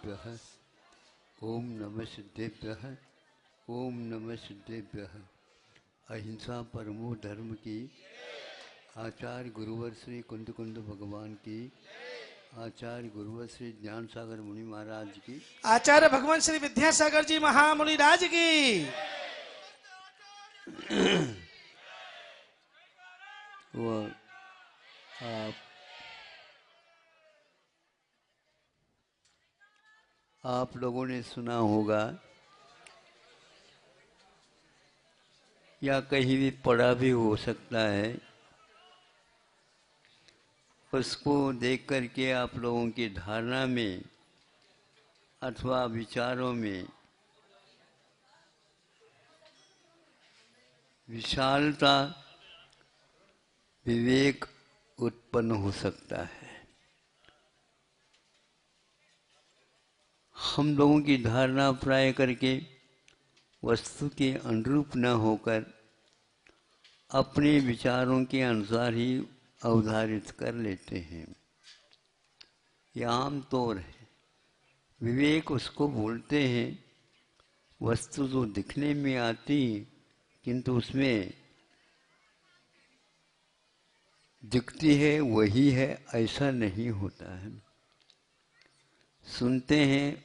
सिद्धेभ्यः। ओम नमः सिद्धेभ्यः। ओम नमः सिद्धेभ्यः। अहिंसा परमो धर्म की। आचार्य गुरुवर श्री कुंद कुंद भगवान की। आचार्य गुरुवर श्री ज्ञान सागर मुनि महाराज की। आचार्य भगवान श्री विद्यासागर जी महामुनि राज की। वो आप लोगों ने सुना होगा या कहीं भी पढ़ा भी हो सकता है, उसको देख करके आप लोगों की धारणा में अथवा विचारों में विशालता, विवेक उत्पन्न हो सकता है। हम लोगों की धारणा प्राय करके वस्तु के अनुरूप न होकर अपने विचारों के अनुसार ही अवधारित कर लेते हैं। यह आम तौर है। विवेक उसको बोलते हैं वस्तु जो दिखने में आती किंतु उसमें दिखती है वही है, ऐसा नहीं होता है। सुनते हैं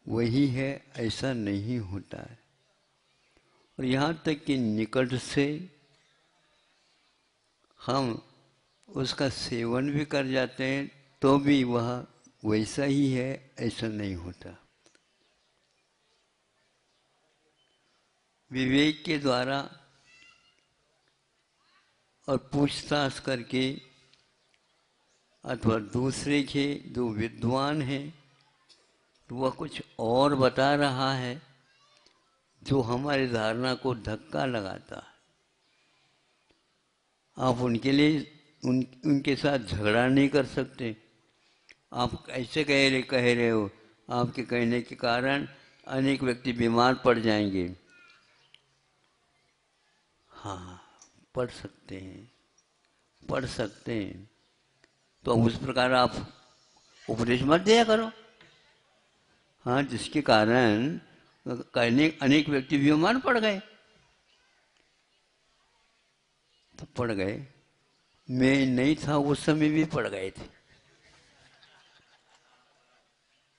वही है, ऐसा नहीं होता है। और यहाँ तक कि निकट से हम उसका सेवन भी कर जाते हैं तो भी वह वैसा ही है, ऐसा नहीं होता। विवेक के द्वारा और पूछताछ करके अथवा दूसरे के जो विद्वान हैं तो वह कुछ और बता रहा है जो हमारी धारणा को धक्का लगाता है। आप उनके लिए उनके साथ झगड़ा नहीं कर सकते। आप ऐसे कह रहे हो, आपके कहने के कारण अनेक व्यक्ति बीमार पड़ जाएंगे। हाँ, पढ़ सकते हैं। तो उस प्रकार आप उपदेश मत दिया करो। हाँ, जिसके कारण कहने अनेक व्यक्ति बीमार पड़ गए तो पड़ गए। मैं नहीं था उस समय भी पड़ गए थे।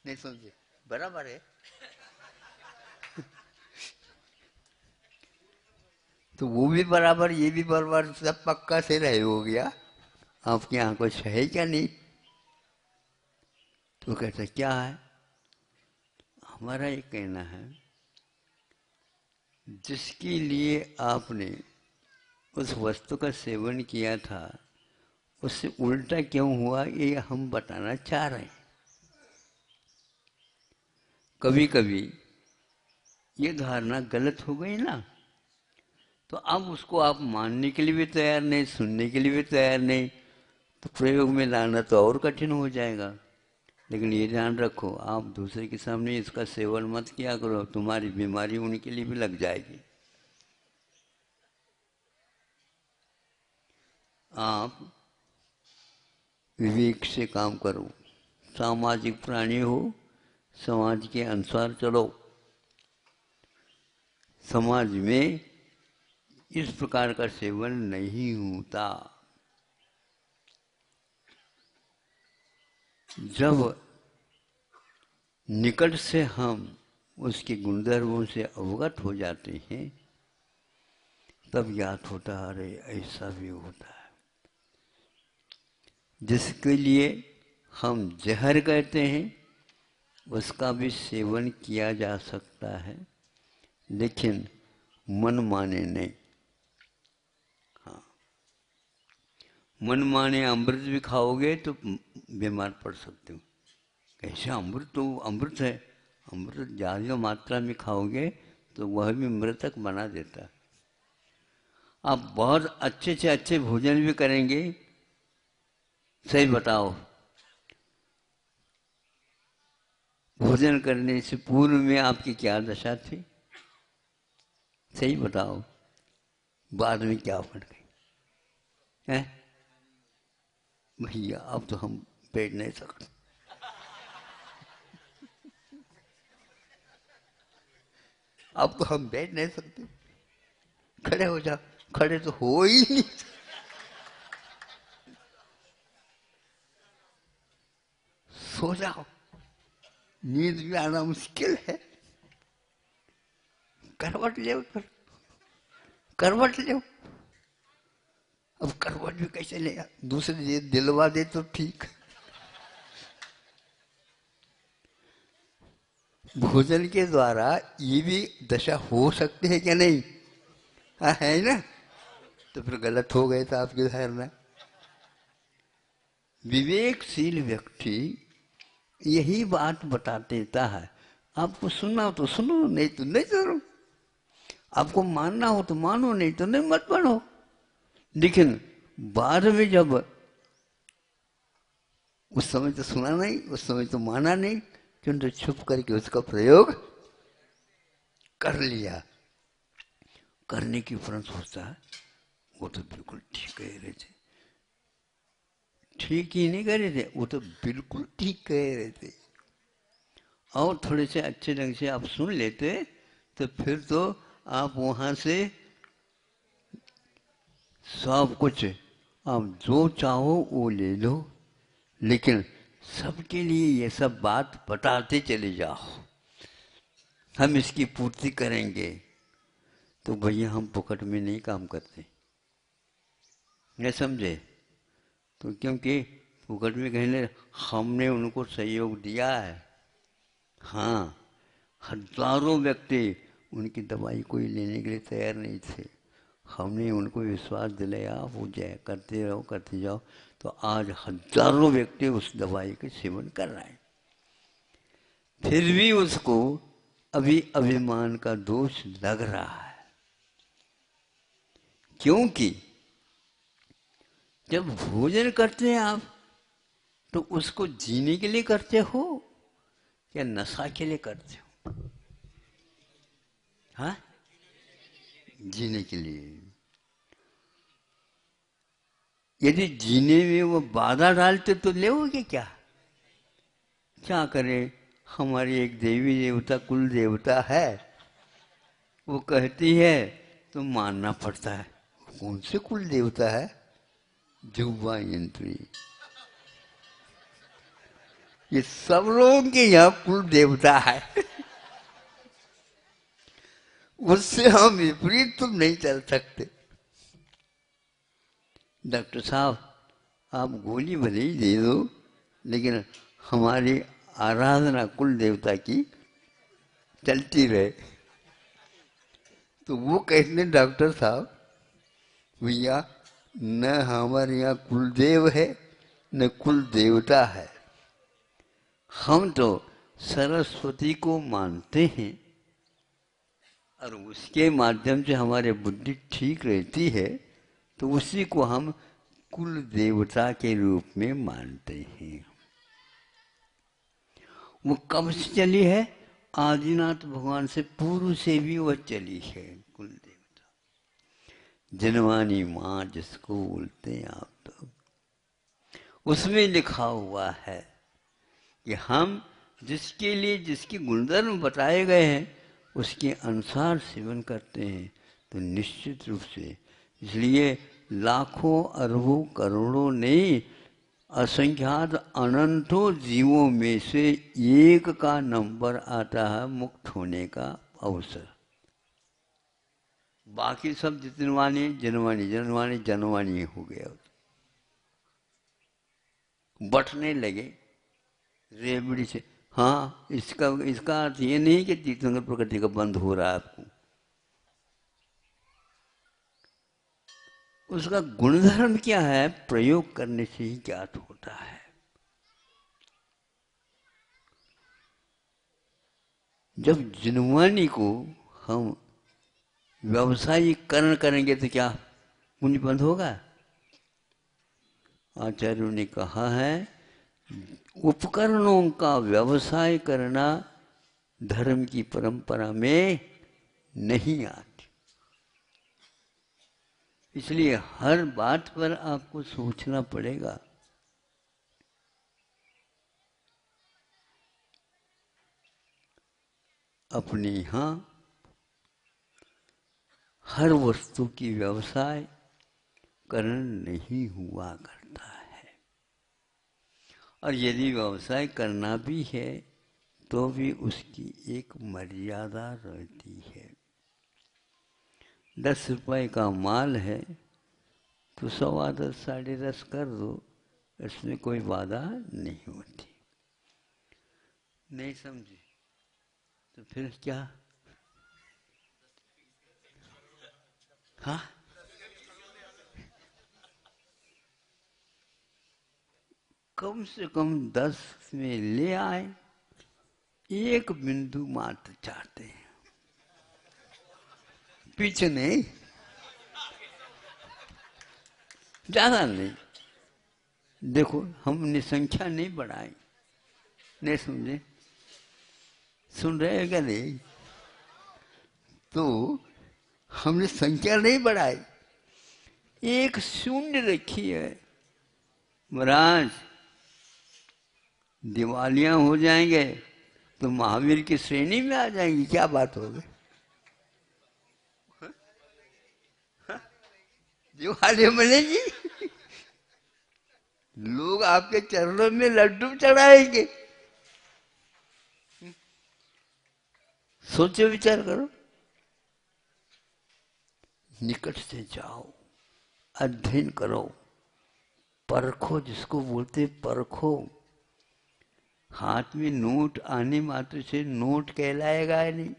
नहीं समझे? बराबर है। तो वो भी बराबर, ये भी बराबर, सब पक्का से रहे हो गया। आपके यहाँ कुछ है क्या नहीं? तो कहते क्या है? हमारा ये कहना है जिसके लिए आपने उस वस्तु का सेवन किया था उससे उल्टा क्यों हुआ, ये हम बताना चाह रहे हैं। कभी कभी ये धारणा गलत हो गई ना, तो अब उसको आप मानने के लिए भी तैयार नहीं, सुनने के लिए भी तैयार नहीं, तो प्रयोग में लाना तो और कठिन हो जाएगा। लेकिन ये ध्यान रखो, आप दूसरे के सामने इसका सेवन मत किया करो, तुम्हारी बीमारी उनके लिए भी लग जाएगी। आप विवेक से काम करो। सामाजिक प्राणी हो, समाज के अनुसार चलो। समाज में इस प्रकार का सेवन नहीं होता। जब निकट से हम उसके गुणधर्मों से अवगत हो जाते हैं तब याद होता है, अरे ऐसा भी होता है। जिसके लिए हम जहर कहते हैं उसका भी सेवन किया जा सकता है, लेकिन मन माने नहीं। हाँ, मन माने अमृत भी खाओगे तो बीमार पड़ सकते हो। कैसे? अमृत तो अमृत है। अमृत ज़्यादा मात्रा में खाओगे तो वह भी मृतक बना देता। आप बहुत अच्छे से अच्छे भोजन भी करेंगे, सही बताओ, भोजन करने से पूर्व में आपकी क्या दशा थी? सही बताओ, बाद में क्या बन गई है? भैया अब तो हम बैठ नहीं सकते। अब तो हम बैठ नहीं सकते, खड़े हो जाओ, खड़े तो हो ही नहीं। सो जाओ, नींद भी आना मुश्किल है। करवट ले, करवट ले। अब करवट भी कैसे लेगा, दूसरे ये दिलवा दे तो ठीक। भोजन के द्वारा ये भी दशा हो सकती है क्या नहीं? हाँ है ना? तो फिर गलत हो गए था आपकी धारणा। विवेकशील व्यक्ति यही बात बता देता है। आपको सुनना हो तो सुनो, नहीं तो नहीं सुनो। आपको मानना हो तो मानो, नहीं तो नहीं मत मानो। लेकिन बाद में जब उस समय तो सुना नहीं, उस समय तो माना नहीं, किंतु छुप करके उसका प्रयोग कर लिया। करने की फर्क होता है, वो तो बिल्कुल ठीक कह रहे थे। ठीक ही नहीं कह रहे थे, वो तो बिल्कुल ठीक कह रहे थे। और थोड़े से अच्छे ढंग से आप सुन लेते तो फिर तो आप वहां से सब कुछ आप जो चाहो वो ले लो। लेकिन सबके लिए ये सब बात बताते चले जाओ, हम इसकी पूर्ति करेंगे। तो भैया हम फुकट में नहीं काम करते, नहीं समझे? तो क्योंकि फुकट में कहने हमने उनको सहयोग दिया है। हाँ, हजारों व्यक्ति उनकी दवाई कोई लेने के लिए तैयार नहीं थे। हमने उनको विश्वास दिलाया, वो जाए करते रहो, करते जाओ। तो आज हजारों व्यक्ति उस दवाई के सेवन कर रहे हैं। फिर भी उसको अभी अभिमान का दोष लग रहा है। क्योंकि जब भोजन करते हैं आप, तो उसको जीने के लिए करते हो या नशा के लिए करते हो? हाँ, जीने के लिए। यदि जीने में वो बाधा डालते तो लेओगे क्या? क्या करें, हमारी एक देवी देवता कुल देवता है, वो कहती है तो मानना पड़ता है। कौन से कुल देवता है? जुब्बा यंत्री। ये सब लोगों के यहाँ कुल देवता है। उससे हम विपरीत तो नहीं चल सकते। डॉक्टर साहब, आप गोली भले ही दे दो, लेकिन हमारी आराधना कुल देवता की चलती रहे। तो वो कहते हैं डॉक्टर साहब, भैया न हमारे यहाँ कुलदेव है न कुल देवता है, हम तो सरस्वती को मानते हैं और उसके माध्यम से हमारे बुद्धि ठीक रहती है, तो उसी को हम कुल देवता के रूप में मानते हैं। वो कब से चली है? आदिनाथ भगवान से पूर्व से भी वह चली है कुल देवता। जनवानी माँ जिसको बोलते हैं आप, तो उसमें लिखा हुआ है कि हम जिसके लिए जिसके गुणधर्म बताए गए हैं उसके अनुसार सेवन करते हैं, तो निश्चित रूप से। इसलिए लाखों अरबों करोड़ों नहीं, असंख्यात अनंतों जीवों में से एक का नंबर आता है मुक्त होने का अवसर। बाकी सब जितनवानी जनवानी जनवानी जनवानी हो गया, बटने लगे रेबड़ी से। हाँ, इसका इसका अर्थ ये नहीं कि तीर्थंकर प्रकृति का बंद हो रहा है आपको। उसका गुणधर्म क्या है, प्रयोग करने से ही ज्ञात होता है। जब जिनवानी को हम व्यवसायीकरण करेंगे तो क्या पुण्य बंद होगा? आचार्यों ने कहा है, उपकरणों का व्यवसाय करना धर्म की परंपरा में नहीं आती। इसलिए हर बात पर आपको सोचना पड़ेगा। अपने यहाँ हर वस्तु की व्यवसाय करण नहीं हुआ करता है, और यदि व्यवसाय करना भी है तो भी उसकी एक मर्यादा रहती है। 10 रुपए का माल है तो 10.25 10.5 कर दो, इसमें कोई बाधा नहीं होती। नहीं समझे तो फिर क्या? हाँ, कम से कम 10 में ले आए, एक बिंदु मात्र चाहते हैं, पीछे नहीं, ज्यादा नहीं। देखो, हमने संख्या नहीं बढ़ाई, नहीं समझे? सुन रहे हैं क्या? नहीं तो हमने संख्या नहीं बढ़ाई, एक शून्य रखी है। महाराज दिवालियां हो जाएंगे तो महावीर की श्रेणी में आ जाएंगी, क्या बात हो गई? दिवाली मिलेगी, लोग आपके चरणों में लड्डू चढ़ाएंगे। सोचो, विचार करो। निकट से जाओ, अध्ययन करो, परखो, जिसको बोलते परखो। हाथ में नोट आने मात्र से नोट कहलाएगा या नहीं?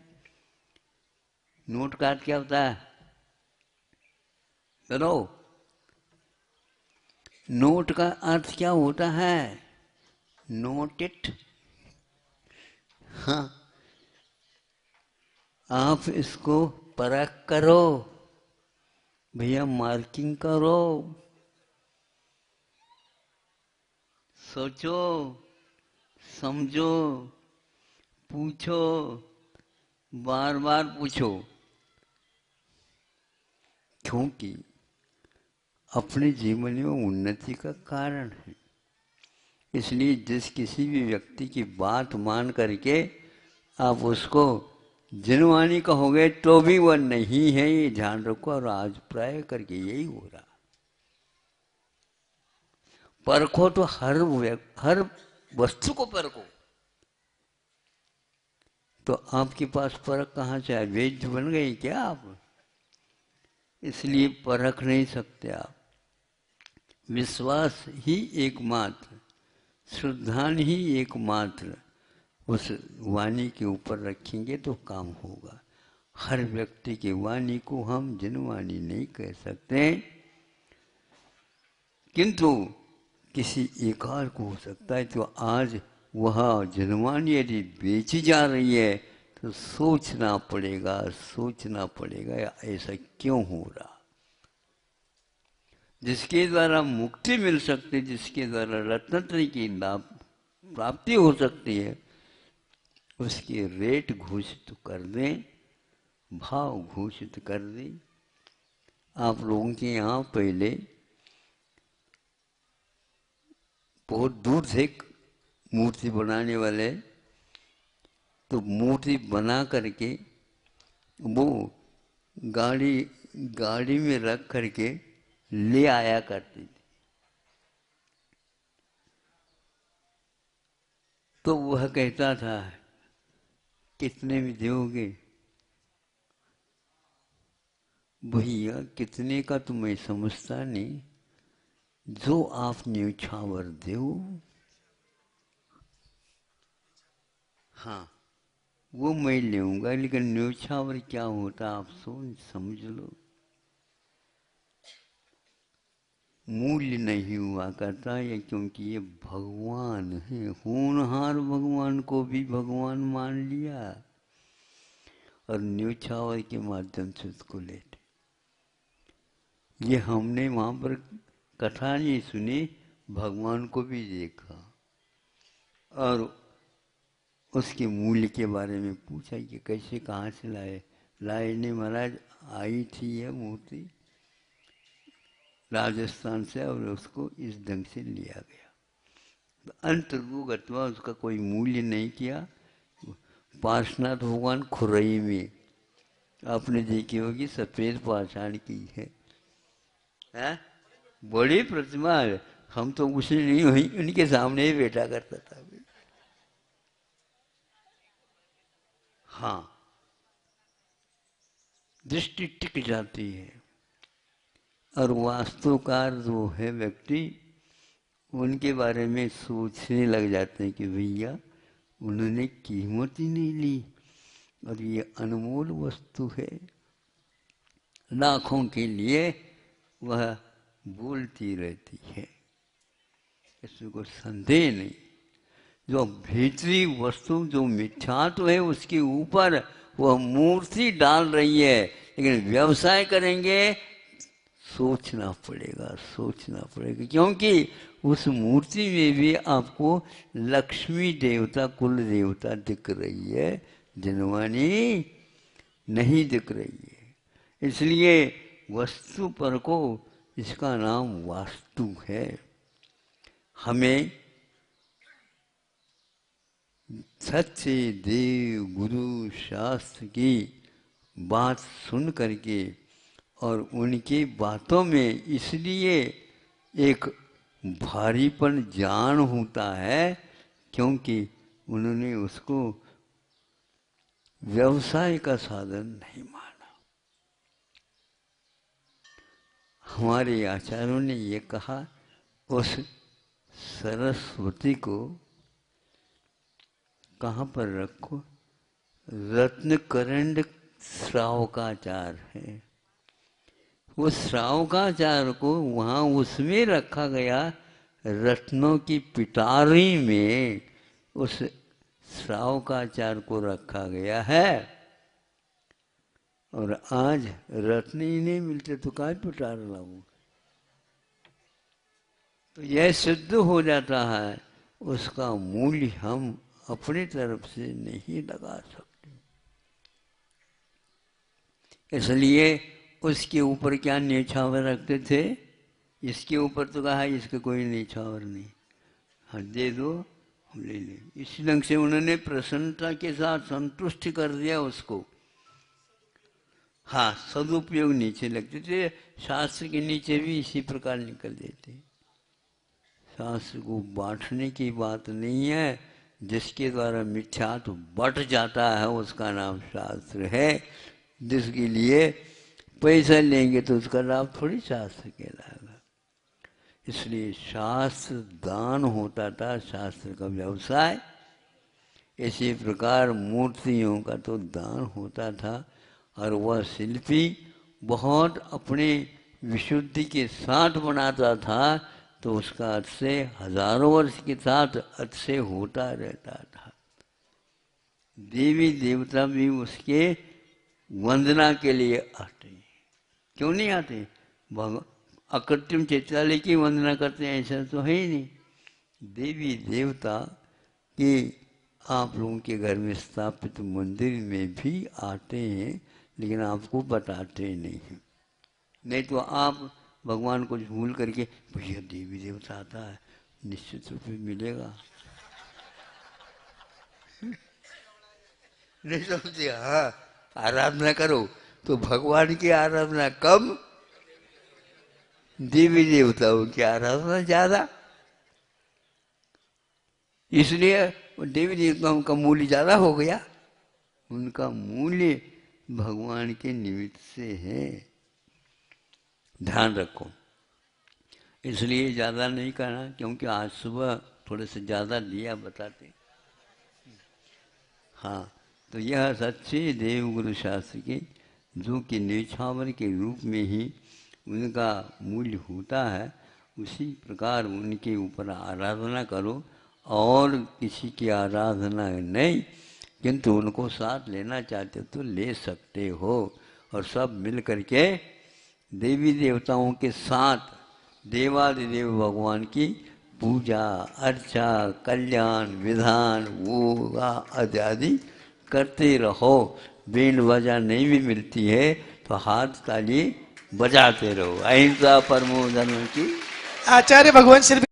नोट का अर्थ क्या होता है बताओ? नोट का अर्थ क्या होता है? Note it. हाँ, आप इसको परख करो भैया, मार्किंग करो, सोचो, समझो, पूछो, बार बार पूछो, क्योंकि अपने जीवन में उन्नति का कारण है। इसलिए जिस किसी भी व्यक्ति की बात मान करके आप उसको जिनवानी कहोगे तो भी वह नहीं है, ये ध्यान रखो। और आज प्राय करके यही हो रहा। परखो तो हर वस्तु को परखो। तो आपके पास परख कहाँ से आए? वैद्य बन गए क्या आप? इसलिए परख नहीं सकते आप। विश्वास ही एकमात्र, श्रद्धान ही एकमात्र उस वाणी के ऊपर रखेंगे तो काम होगा। हर व्यक्ति की वाणी को हम जिनवाणी नहीं कह सकते, किंतु किसी एकाल को हो सकता है। तो आज वह जिनवाणी यदि बेची जा रही है तो सोचना पड़ेगा, सोचना पड़ेगा ऐसा क्यों हो रहा। जिसके द्वारा मुक्ति मिल सकती, जिसके द्वारा रत्नत्रय की लाभ प्राप्ति हो सकती है, उसके रेट घोषित कर दें, भाव घोषित कर दें। आप लोगों के यहाँ पहले बहुत दूर से मूर्ति बनाने वाले, तो मूर्ति बना करके वो गाड़ी में रख करके ले आया करती थी। तो वह कहता था कितने में दोगे? भैया कितने का तो मैं समझता नहीं, जो आप न्यौछावर दो। हाँ, वो मैं लूंगा, लेकिन न्यौछावर क्या होता आप समझ लो। मूल्य नहीं हुआ करता है, क्योंकि ये भगवान है। होनहार भगवान को भी भगवान मान लिया और न्यौछावर के माध्यम से उसको लेते। ये हमने वहाँ पर कथा नहीं सुनी, भगवान को भी देखा और उसके मूल्य के बारे में पूछा कि कैसे, कहाँ से लाए नहीं महाराज, आई थी यह मूर्ति राजस्थान से और उसको इस ढंग से लिया गया। तो अंतर्गतवा उसका कोई मूल्य नहीं किया। पार्श्वनाथ भगवान खुरई में आपने देखी होगी सफेद पाषाण की है, बड़ी प्रतिमा है। हम तो उसे नहीं हुई, उनके सामने ही बैठा करता था। हाँ, दृष्टि टिक जाती है। और वास्तुकार जो है व्यक्ति, उनके बारे में सोचने लग जाते हैं कि भैया उन्होंने कीमत ही नहीं ली और ये अनमोल वस्तु है, लाखों के लिए वह बोलती रहती है, इसमें कोई संदेह नहीं। जो भीतरी वस्तु जो मिथ्यात्व है उसके ऊपर वह मूर्ति डाल रही है, लेकिन व्यवसाय करेंगे सोचना पड़ेगा, सोचना पड़ेगा, क्योंकि उस मूर्ति में भी आपको लक्ष्मी देवता, कुल देवता दिख रही है, जनवानी नहीं दिख रही है। इसलिए वस्तु पर को इसका नाम वास्तु है। हमें सच्चे देव गुरु शास्त्र की बात सुन करके और उनकी बातों में इसलिए एक भारीपन जान होता है क्योंकि उन्होंने उसको व्यवसाय का साधन नहीं माना। हमारे आचार्यों ने ये कहा, उस सरस्वती को कहाँ पर रखो? रत्नकरंड श्रावकाचार है, वो श्रावकाचार को वहाँ उसमें रखा गया, रत्नों की पिटारी में उस श्रावकाचार को रखा गया है। और आज रत्न ही नहीं मिलते तो काय पिटार लाऊं? तो यह सिद्ध हो जाता है उसका मूल्य हम अपनी तरफ से नहीं लगा सकते। इसलिए उसके ऊपर क्या न्यौछावर रखते थे? इसके ऊपर तो कहा इसका कोई न्यौछावर नहीं, हाँ दे दो हम ले लें। इसी ढंग से उन्होंने प्रसन्नता के साथ संतुष्ट कर दिया उसको। हाँ, सदुपयोग नीचे लगते थे, शास्त्र के नीचे भी इसी प्रकार निकल देते। शास्त्र को बांटने की बात नहीं है, जिसके द्वारा मिथ्यात्व बट जाता है उसका नाम शास्त्र है। जिसके लिए पैसा लेंगे तो उसका लाभ थोड़ी शास्त्र कहलाएगा। इसलिए शास्त्र दान होता था, शास्त्र का व्यवसाय। इसी प्रकार मूर्तियों का तो दान होता था और वह शिल्पी बहुत अपने विशुद्धि के साथ बनाता था, तो उसका अर्थ से हजारों वर्ष के साथ अर्थ से होता रहता था। देवी देवता भी उसके वंदना के लिए आते। क्यों नहीं आते? अकृत्रिम चैत्यालय की वंदना करते हैं ऐसा तो है ही नहीं। देवी देवता के आप लोगों के घर में स्थापित मंदिर में भी आते हैं, लेकिन आपको बताते नहीं हैं। नहीं तो आप भगवान को भूल करके भैया देवी देवता आता है, निश्चित रूप में मिलेगा। नहीं समझते? हाँ, आराधना करो तो भगवान की आराधना कम, देवी देवताओं की आराधना ज्यादा। इसलिए देवी देवताओं का मूल्य ज्यादा हो गया। उनका मूल्य भगवान के निमित्त से है, ध्यान रखो। इसलिए ज़्यादा नहीं करना, क्योंकि आज सुबह थोड़े से ज़्यादा दिया बताते। हाँ, तो यह सच्चे देवगुरु शास्त्र के जो कि न्यौछावर के रूप में ही उनका मूल्य होता है, उसी प्रकार उनके ऊपर आराधना करो। और किसी की आराधना नहीं, किंतु उनको साथ लेना चाहते तो ले सकते हो। और सब मिल करके देवी देवताओं के साथ देवादिदेव भगवान की पूजा अर्चा कल्याण विधान वो आदि करते रहो। बीन बजा नहीं भी मिलती है तो हाथ ताली बजाते रहो। अहिंसा परमो धर्म की। आचार्य भगवान श्री